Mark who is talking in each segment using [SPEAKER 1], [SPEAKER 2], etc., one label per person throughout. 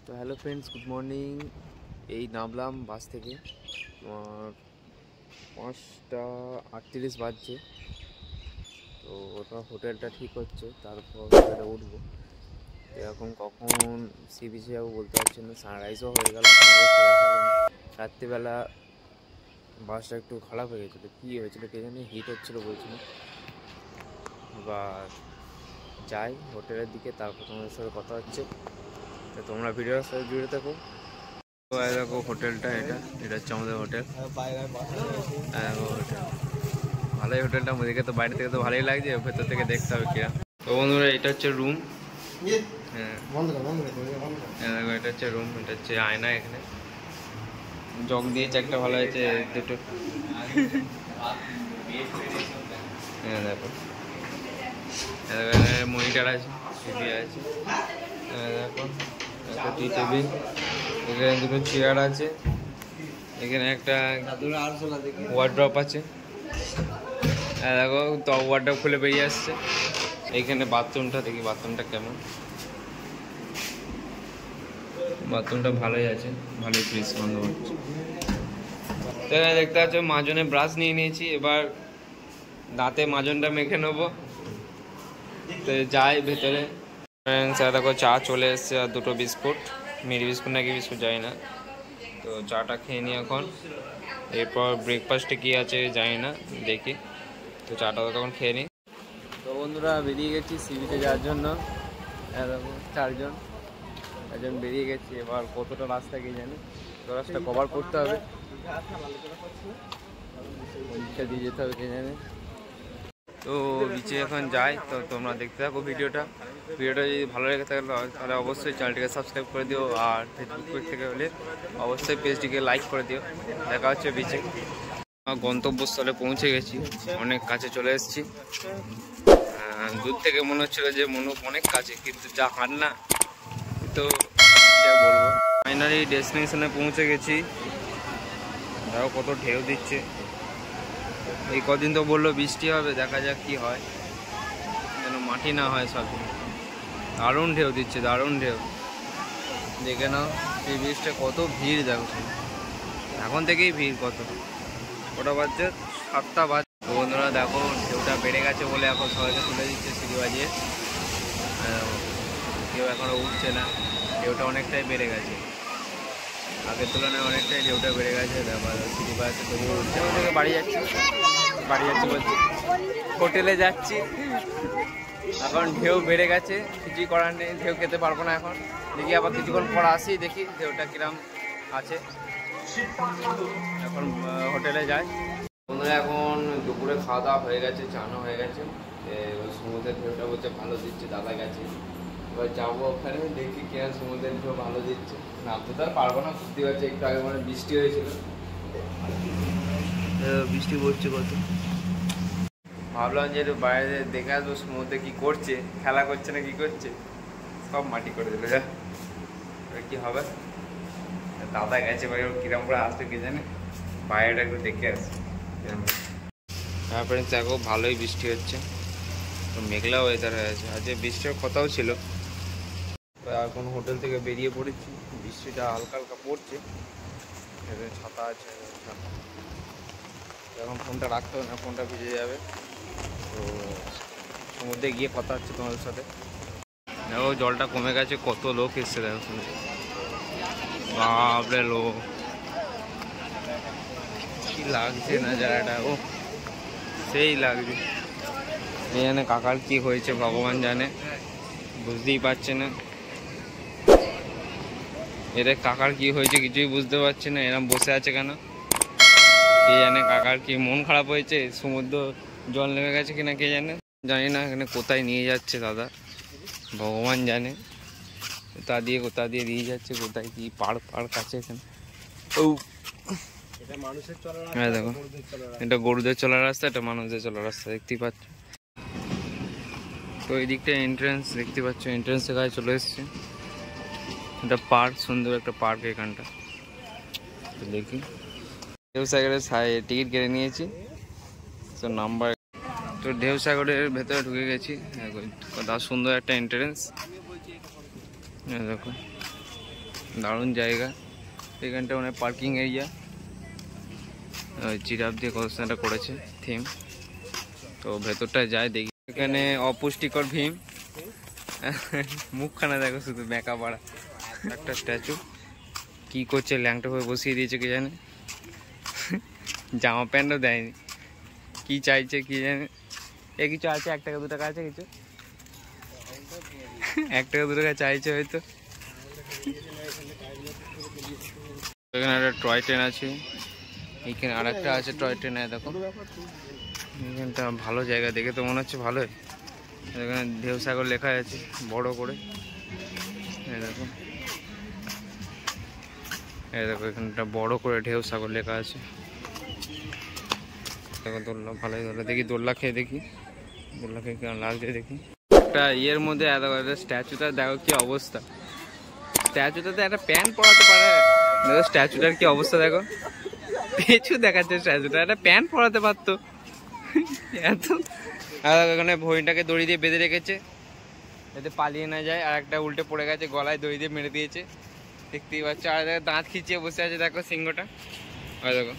[SPEAKER 1] তো hello friends, good morning. এই নামলাম বাস থেকে, তোমার 5:38 বাজছে। তো ওটা হোটেলটা ঠিক হচ্ছে, তারপর হোটেলে উঠবো। এরকম কখন সি বিচে যাবো বলতে পারছি না। সানরাইজও হয়ে গেল, রাত্রিবেলা বাসটা একটু খারাপ হয়ে গেছিলো। কী হয়েছিলো কে জানি, হিট হচ্ছিলো বলছিল। এবার যাই হোটেলের দিকে, তারপর তোমাদের সাথে কথা হচ্ছে। তো তোমরা ভিডিওর সাথে জুড়ে থাকো। দেখো হোটেলটা, এটা হচ্ছে আমাদের হোটেল। ভালোই হোটেলটা, আমাদেরকে তো বাইরে থেকে তো ভালোই লাগছে, ভেতর থেকে দেখতে হবে কিরা। তো বন্ধুরা, এটা হচ্ছে রুম। হ্যাঁ দেখো, এটা হচ্ছে রুম, এটা হচ্ছে আয়না। এখানে জগ দিয়েছে একটা, ভালো হয়েছে দুটো। হ্যাঁ দেখো, মনিটার আছে, টিভি আছে। দেখো একটা টি টেবিল, এখানে দুটো চেয়ার আছে, এখানে একটা ওয়ার্ড্রপ আছে। দেখো তো ওয়ার্ড্রপ খুলে বেরিয়ে আসছে। এইখানে বাথরুমটা, দেখি বাথরুমটা কেমন। বাথরুমটা ভালোই আছে, ভালোই ফ্রিজ বন্ধ হচ্ছে। তো এখানে দেখতে পাচ্ছ মাজনে ব্রাশ নিয়ে নিয়েছি, এবার দাঁতে মাজনটা মেখে নেবো। তো যাই ভেতরে। দেখো চা চলে এসছে, আর দুটো বিস্কুট, মিরি বিস্কুট নাকি বিস্কুট জানি না। তো চাটা খেয়ে নিই এখন। এরপর ব্রেকফাস্টে কী আছে জানি না, দেখি। তো চাটা তখন খেয়ে নিই। তো বন্ধুরা, বেরিয়ে গেছি সি বিচে যাওয়ার জন্য। দেখো একজন বেরিয়ে গেছি। এবার কতটা রাস্তা কি জানি, তো রাস্তা কভার করতে হবে, দিয়ে যেতে হবে কে জানে। তো বিচে এখন যাই। তো তোমরা দেখতে থাকো ভিডিওটা যদি ভালো লেগে থাকে তাহলে অবশ্যই চ্যানেলটিকে সাবস্ক্রাইব করে দিও, আর ফেসবুক থেকে হলে অবশ্যই পেজটিকে লাইক করে দিও। দেখা হচ্ছে বিচে। গন্তব্যস্থলে পৌঁছে গেছি, অনেক কাছে চলে এসেছি। দূর থেকে মনে হচ্ছিল যে অনেক কাছে, কিন্তু যা হার না, তো বলবো। ফাইনালি ডেস্টিনেশনে পৌঁছে গেছি। দেখো কত ঢেউ দিচ্ছে। এই কদিন তো বললো বৃষ্টি হবে, দেখা যাক কি হয়, যেন মাটি না হয় সব। দারুণ ঢেউ দিচ্ছে, দারুণ ঢেউ। দেখে নাও এই বৃষ্টিতে কত ভিড়, দেখো এখন থেকেই ভিড়। কটা বাজছে? 7টা বাজছে। বন্ধুরা দেখো, ঢেউটা বেড়ে গেছে বলে এখন সবাইকে তুলে দিচ্ছে সিঁড়ি বাজিয়ে। কেউ এখনও উঠছে না, ঢেউটা অনেকটাই বেড়ে গেছে, আগের তুলনায় অনেকটাই ঢেউটা বেড়ে গেছে। দেখো সিঁড়ি বাজছে, তবুও উঠছে। থেকে বাড়ি যাচ্ছি বলছি, হোটেলে যাচ্ছি। এখন ঢেউ বেড়ে গেছে, কিছুই করার নেই, ঢেউ খেতে পারবো না এখন। দেখি আবার কিছুক্ষণ পর আসি, দেখি ঢেউটা কিরম আছে। এখন হোটেলে যাই। বন্ধুরা, এখন দুপুরে খাওয়া দাওয়া হয়ে গেছে, চানো হয়ে গেছে। সমুদ্রের ঢেউটা বলছে ভালো দিচ্ছে, দাদা গেছে। এবার যাবো ওখানে, দেখি কিনা সমুদ্রের ঢেউ ভালো দিচ্ছে। নামতে তো আর পারবো না, বুঝতে পারছি। একটু আগে মানে বৃষ্টি হয়েছিল, বৃষ্টি পড়ছে কত। ভাবলাম যে একটু বাইরে দেখে আসবো সমুদ্রে কি করছে, খেলা করছে না কি করছে। সব মাটি করে দিল, যা কি হবে। দাদা গেছে ভাই, কিরম করে আসতে কে জানে। বাইরেটা একটু দেখে আসছে। তারপরে দেখো ভালোই বৃষ্টি হচ্ছে, মেঘলা ওয়েদার হয়ে আছে। আজকে বৃষ্টির কথাও ছিল। এখন হোটেল থেকে বেরিয়ে পড়েছি, বৃষ্টিটা হালকা হালকা পড়ছে, ছাতা আছে। এখন ফোনটা রাখতে হবে না, ফোনটা ভিজে যাবে। তো সমুদ্রে গিয়ে কথা হচ্ছে তোমাদের সাথে। দেখো জলটা কমে গেছে, কত লোক এসছে দেখো সমুদ্রে, বাপরে লোক। কি লাগছে না জায়গাটা, ও সেই লাগছে। এই জানে কাকার কি হয়েছে ভগবান জানে, বুঝতেই পারছে না। এদের কাকার কি হয়েছে কিছুই বুঝতে পারছে না, এরম বসে আছে কেন কে জানে। কাকার কি মন খারাপ হয়েছে, সমুদ্র জল নেমে গেছে কিনা কে জানে, জানি না। এখানে কোথায় নিয়ে যাচ্ছে দাদা, ভগবান জানে। কোথা দিয়ে নিয়ে যাচ্ছে, কোথায় কি পাড় কাছে এখানে। ও হ্যাঁ দেখো, এটা গরুদের চলার রাস্তা, এটা মানুষদের চলার রাস্তা, দেখতেই পাচ্ছ। তো এই দিকটা এন্ট্রেন্স দেখতে পাচ্ছ, এন্ট্রেন্সের কাছে চলে এসছে। এটা পার্ক, সুন্দর একটা পার্ক এখানটা। তো দেখি ঢেউ সাগরের টিকিট কেটে নিয়েছি, তো নাম্বার। তো ঢেউ সাগরের ভেতরে ঢুকে গেছি। কত সুন্দর একটা এন্ট্রেন্স, দেখো দারুণ জায়গা। এখানটা মানে পার্কিং এরিয়া, জিরাফ দিয়ে কত সুন্দর করেছে থিম। তো ভেতরটায় যায় দেখি। এখানে অপুষ্টিকর ভীম, মুখখানা দেখো শুধু মেকা পাড়া। একটা স্ট্যাচু কি করছে, ল্যাংটা হয়ে বসিয়ে দিয়েছে কে জানে, জামা প্যান্টও দেয়নি, কি চাইছে কি জানে। এ কিছু আছে, 1 টাকা 2 টাকা আছে কিছু, 1 টাকা 2 টাকা চাইছে হয়তো। এখানে একটা টয় ট্রেন আছে, এখানে আর একটা আছে টয় ট্রেনে দেখো। এখানটা ভালো জায়গা, দেখে তো মনে হচ্ছে ভালোই। এখানে ঢেউসাগর লেখা আছে বড় করে, দেখো দেখো এখানটা বড় করে ঢেউসাগর লেখা আছে। দেখো দোল্লা ভালোই, দোল্লা দেখি, দোল্লা খেয়ে দেখি, দোল্লা খেয়ে কেমন লাগছে দেখি। একটা ইয়ের মধ্যে এত স্ট্যাচুটার দেখো কি অবস্থা, স্ট্যাচুটাতে একটা প্যান্ট পরাতে পারে। দেখো স্ট্যাচুটার কি অবস্থা, দেখো পেছু দেখাচ্ছে স্ট্যাচুটা, একটা প্যান্ট পরাতে পারতো এত। আর এখানে হরিণটাকে দড়ি দিয়ে বেঁধে রেখেছে যাতে পালিয়ে না যায়, আর একটা উল্টে পড়ে গেছে, গলায় দড়ি দিয়ে মেরে দিয়েছে দেখতেই পাচ্ছ। আর দেখো দাঁত খিচিয়ে বসে আছে দেখো সিংহটা, আর দেখো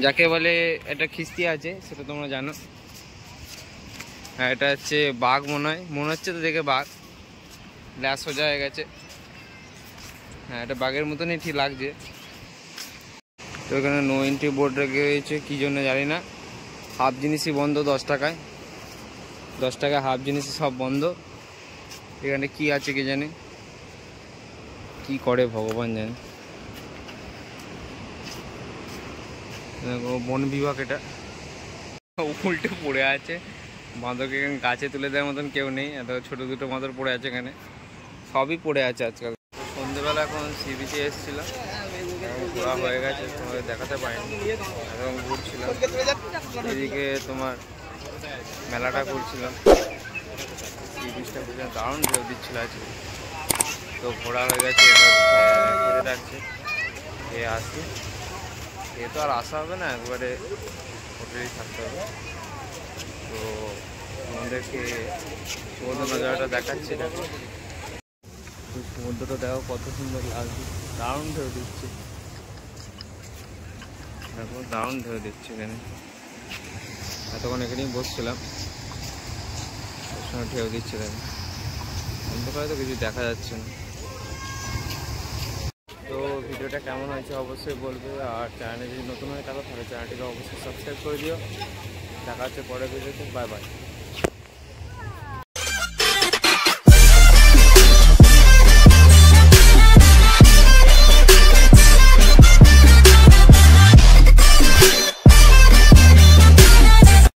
[SPEAKER 1] যাকে বলে একটা খিস্তি আছে সেটা তোমরা জানো। হ্যাঁ এটা হচ্ছে বাঘ মনে হচ্ছে তো দেখে বাঘ, ল্যাস সোজা হয়ে গেছে। হ্যাঁ এটা বাঘের মতনই ঠিক লাগছে। তো এখানে নো এন্ট্রি বোর্ড রেখে হয়েছে কী জন্য জানি না। হাফ জিনিসই বন্ধ 10 টাকায়, 10 টাকায় হাফ জিনিসই সব বন্ধ। এখানে কি আছে কে জানে, কি করে ভগবান জানে। দেখো বন বিভাগ, এটা উল্টে পড়ে আছে বাঁদরকে, এখানে গাছে তুলে দেওয়ার মতন কেউ নেই, এত ছোটো দুটো বাঁদর পড়ে আছে এখানে, সবই পড়ে আছে আজকাল। সন্ধ্যেবেলা এখন সি বিচে এসেছিলাম, ঘোরা হয়ে গেছে, তোমাদের দেখাতে পারিনি, এখন ঘুরছিলাম এদিকে, তোমার মেলাটা ঘুরছিলাম, সি বিচটা ঘুরছিলাম, দারুণ ঢেউ দিচ্ছিল আজকে। তো ঘোরা হয়ে গেছে, এবার খেতে ডাকছে, খেয়ে আসি, খেয়ে তো আর আসা হবে না, একবারে হোটেলেই থাকতে হবে। তো আমাদেরকে সমুদ্র নজারাটা দেখাচ্ছে, দেখো সমুদ্রটা দেখো কত সুন্দর লাগছে, দারুণ ঢেউ দিচ্ছে, দেখো দারুণ ঢেউ দিচ্ছে এখানে। এতক্ষণ এখানেই বসছিলাম, ওর সময় ঢেউ দিচ্ছে, দেখো অন্ধকারে তো কিছু দেখা যাচ্ছে না। তো ভিডিওটা কেমন হয়েছে অবশ্যই বলবে, আর চ্যানেলে যদি নতুন হয়ে থাকো তাহলে চ্যানেলটিকে অবশ্যই সাবস্ক্রাইব করে দিও। দেখা হচ্ছে পরের ভিডিওতে, বাই বাই।